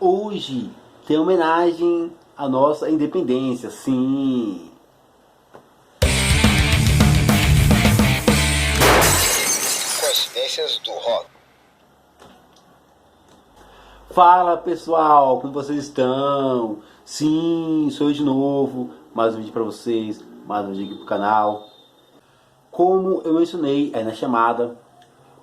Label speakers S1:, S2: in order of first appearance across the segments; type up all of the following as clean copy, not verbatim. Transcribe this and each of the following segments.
S1: Hoje tem homenagem à nossa independência, sim.
S2: Coincidências do rock.
S1: Fala pessoal, como vocês estão? Sim, sou eu de novo, mais um vídeo para vocês, mais um vídeo aqui pro canal. Como eu mencionei aí na chamada,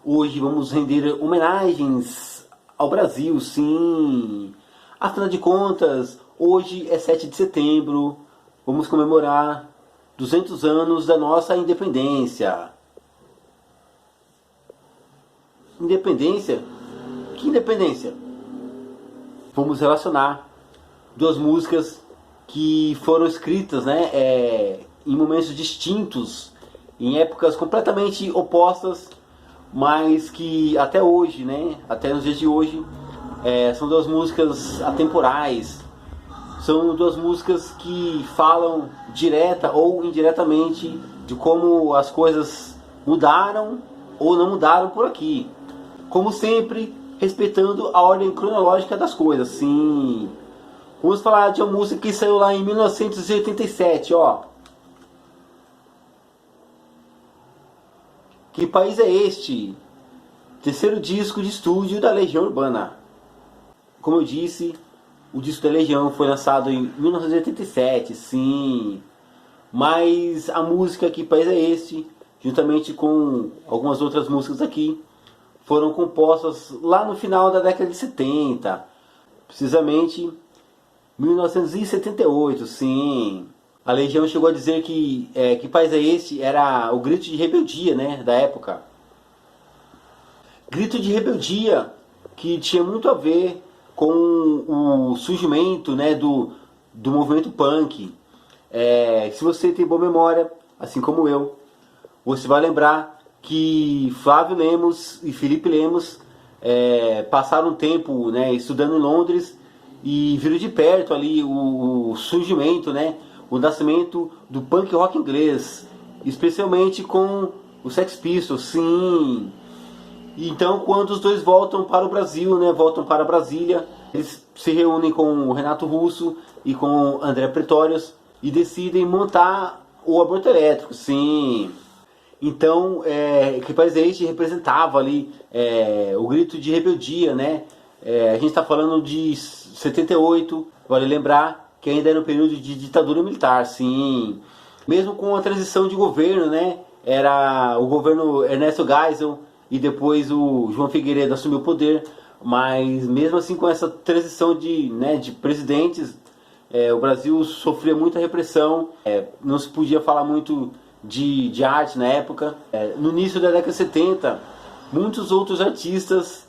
S1: hoje vamos render homenagens ao Brasil, sim. Afinal de contas, hoje é 7 de setembro, vamos comemorar 200 anos da nossa independência. Independência? Que independência? Vamos relacionar duas músicas que foram escritas, em momentos distintos, em épocas completamente opostas, mas que até hoje, até nos dias de hoje, são duas músicas atemporais. São duas músicas que falam direta ou indiretamente de como as coisas mudaram ou não mudaram por aqui. Como sempre, respeitando a ordem cronológica das coisas, sim. Vamos falar de uma música que saiu lá em 1987, ó. Que país é este? Terceiro disco de estúdio da Legião Urbana. Como eu disse, o disco da Legião foi lançado em 1987, sim. Mas a música Que País é Este, juntamente com algumas outras músicas aqui, foram compostas lá no final da década de 70. Precisamente 1978, sim. A Legião chegou a dizer que Que País é Este era o grito de rebeldia, da época. Grito de rebeldia que tinha muito a ver com o surgimento, do movimento punk. Se você tem boa memória, assim como eu, você vai lembrar que Flávio Lemos e Felipe Lemos passaram um tempo estudando em Londres e viram de perto ali o surgimento, o nascimento do punk rock inglês, especialmente com os Sex Pistols, sim. Então, quando os dois voltam para o Brasil, voltam para Brasília, eles se reúnem com o Renato Russo e com o André Pretorius e decidem montar o Aborto Elétrico, sim. Então, Que País é Este representava ali o grito de rebeldia, a gente está falando de 78, vale lembrar que ainda era um período de ditadura militar, sim. Mesmo com a transição de governo, era o governo Ernesto Geisel e depois o João Figueiredo assumiu o poder, mas mesmo assim com essa transição de presidentes, o Brasil sofria muita repressão, não se podia falar muito de arte na época. No início da década de 70, muitos outros artistas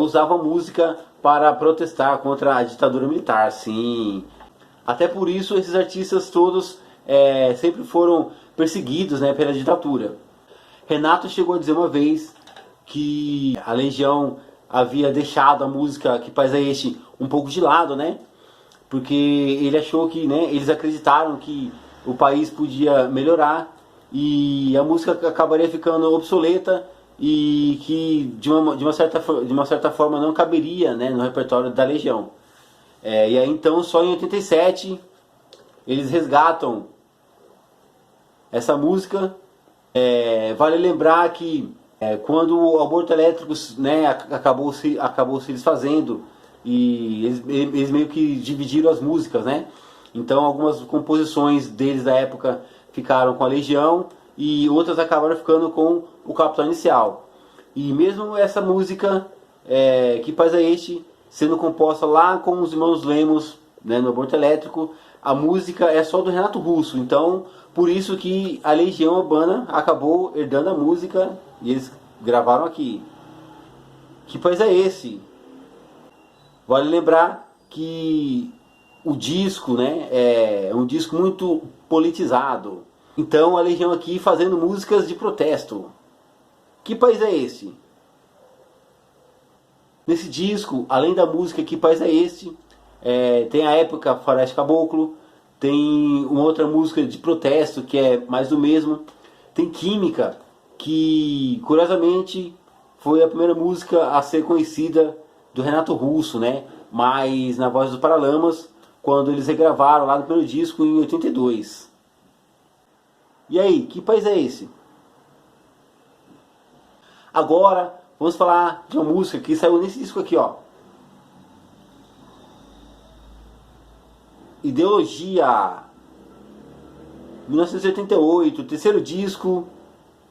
S1: usavam a música para protestar contra a ditadura militar, sim. Até por isso esses artistas todos sempre foram perseguidos pela ditadura. Renato chegou a dizer uma vez que a Legião havia deixado a música Que País é Este um pouco de lado, porque ele achou que, eles acreditaram que o país podia melhorar e a música acabaria ficando obsoleta e que de uma certa forma não caberia no repertório da Legião. E aí então só em 87 eles resgatam essa música. Vale lembrar que quando o aborto elétrico acabou se desfazendo e eles meio que dividiram as músicas, então algumas composições deles da época ficaram com a Legião e outras acabaram ficando com o Capital Inicial. E mesmo essa música, Que País é Este, sendo composta lá com os irmãos Lemos, no Aborto Elétrico, a música é só do Renato Russo. Então, por isso que a Legião Urbana acabou herdando a música e eles gravaram aqui. Que país é esse? Vale lembrar que o disco é um disco muito politizado. Então a Legião aqui fazendo músicas de protesto. Que país é esse? Nesse disco, além da música Que País é Este, tem a época Faroeste Caboclo, tem uma outra música de protesto que é mais do mesmo, tem Química, que curiosamente foi a primeira música a ser conhecida do Renato Russo, mas na voz dos Paralamas, quando eles regravaram lá no primeiro disco em 82. E aí, que país é esse? Agora, vamos falar de uma música que saiu nesse disco aqui, ó. Ideologia, 1988, terceiro disco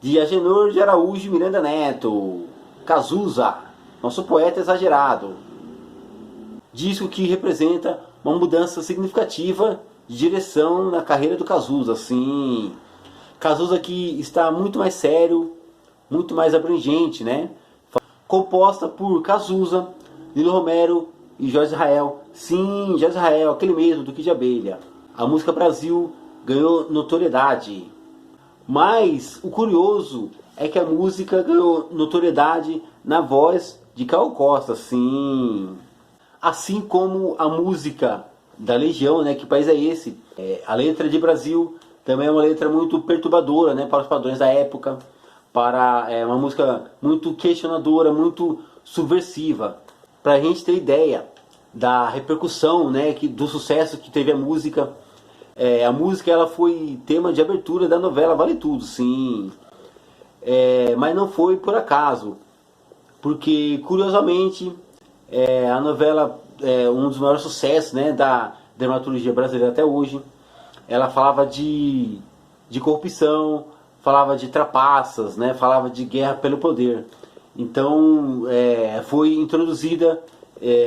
S1: de Agenor de Araújo e Miranda Neto, Cazuza, nosso poeta exagerado. Disco que representa uma mudança significativa de direção na carreira do Cazuza, sim. Cazuza que está muito mais sério, muito mais abrangente, né? Composta por Cazuza, Nilo Romero e Jorge Israel. Sim, Jorge Israel, aquele mesmo do Kid de Abelha. A música Brasil ganhou notoriedade. Mas o curioso é que a música ganhou notoriedade na voz de Caio Costa, sim. Assim como a música da Legião, né? Que país é esse? A letra de Brasil também é uma letra muito perturbadora, né? Para os padrões da época. Uma música muito questionadora, muito subversiva. Para a gente ter ideia da repercussão, né? Do sucesso que teve a música. A música ela foi tema de abertura da novela Vale Tudo, sim. Mas não foi por acaso. Porque, curiosamente, a novela é um dos maiores sucessos, né, da dramaturgia brasileira até hoje. Ela falava de corrupção, falava de trapaças, né, falava de guerra pelo poder. Então, foi introduzida,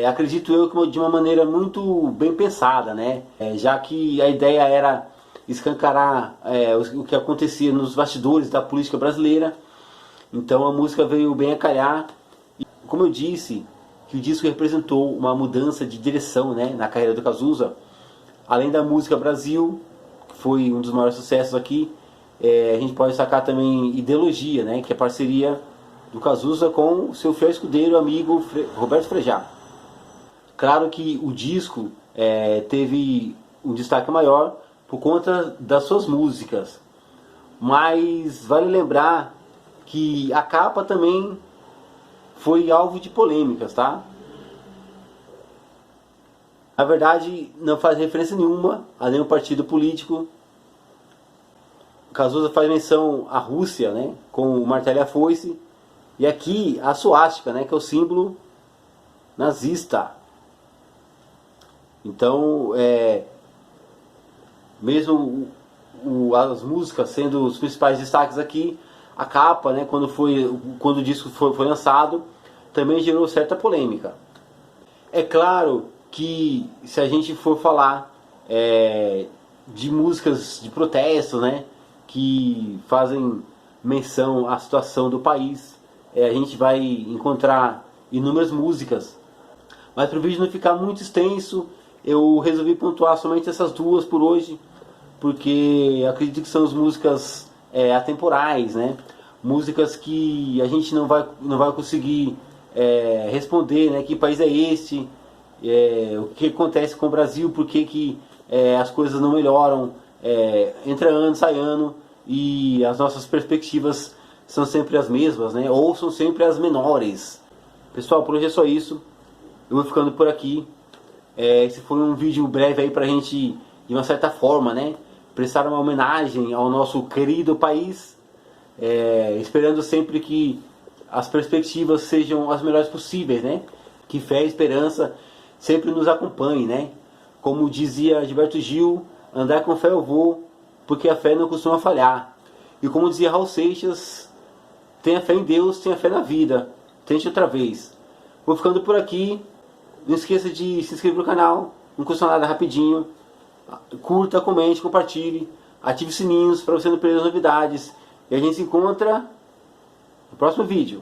S1: acredito eu, de uma maneira muito bem pensada, né, já que a ideia era escancarar o que acontecia nos bastidores da política brasileira. Então a música veio bem a calhar. E, como eu disse, que o disco representou uma mudança de direção, né, na carreira do Cazuza. Além da música Brasil, que foi um dos maiores sucessos aqui, a gente pode destacar também Ideologia, né, que é a parceria do Cazuza com o seu fiel escudeiro amigo Roberto Frejá. Claro que o disco teve um destaque maior por conta das suas músicas, mas vale lembrar que a capa também foi alvo de polêmicas, tá? Na verdade, não faz referência nenhuma a nenhum partido político. Cazuza faz menção à Rússia, né, com o martelo e a foice, e aqui a suástica, né, que é o símbolo nazista. Então, mesmo as músicas sendo os principais destaques aqui, a capa, né, quando o disco foi lançado, também gerou certa polêmica. É claro que se a gente for falar de músicas de protesto, né, que fazem menção à situação do país, a gente vai encontrar inúmeras músicas. Mas para o vídeo não ficar muito extenso, eu resolvi pontuar somente essas duas por hoje, porque acredito que são as músicas atemporais, né? Músicas que a gente não vai conseguir responder, né? Que país é esse? O que acontece com o Brasil? Por que as coisas não melhoram? Entra ano, sai ano, e as nossas perspectivas são sempre as mesmas, né? Ou são sempre as menores. Pessoal, por hoje é só isso. Eu vou ficando por aqui. Esse foi um vídeo breve aí pra gente, de uma certa forma, né, prestar uma homenagem ao nosso querido país, esperando sempre que as perspectivas sejam as melhores possíveis, né, que fé e esperança sempre nos acompanhem, né. Como dizia Gilberto Gil, andar com fé eu vou, porque a fé não costuma falhar. E como dizia Raul Seixas, tenha fé em Deus, tenha fé na vida, tente outra vez. Vou ficando por aqui. Não esqueça de se inscrever no canal, não custa nada, rapidinho. Curta, comente, compartilhe, ative os sininhos para você não perder as novidades. E a gente se encontra no próximo vídeo.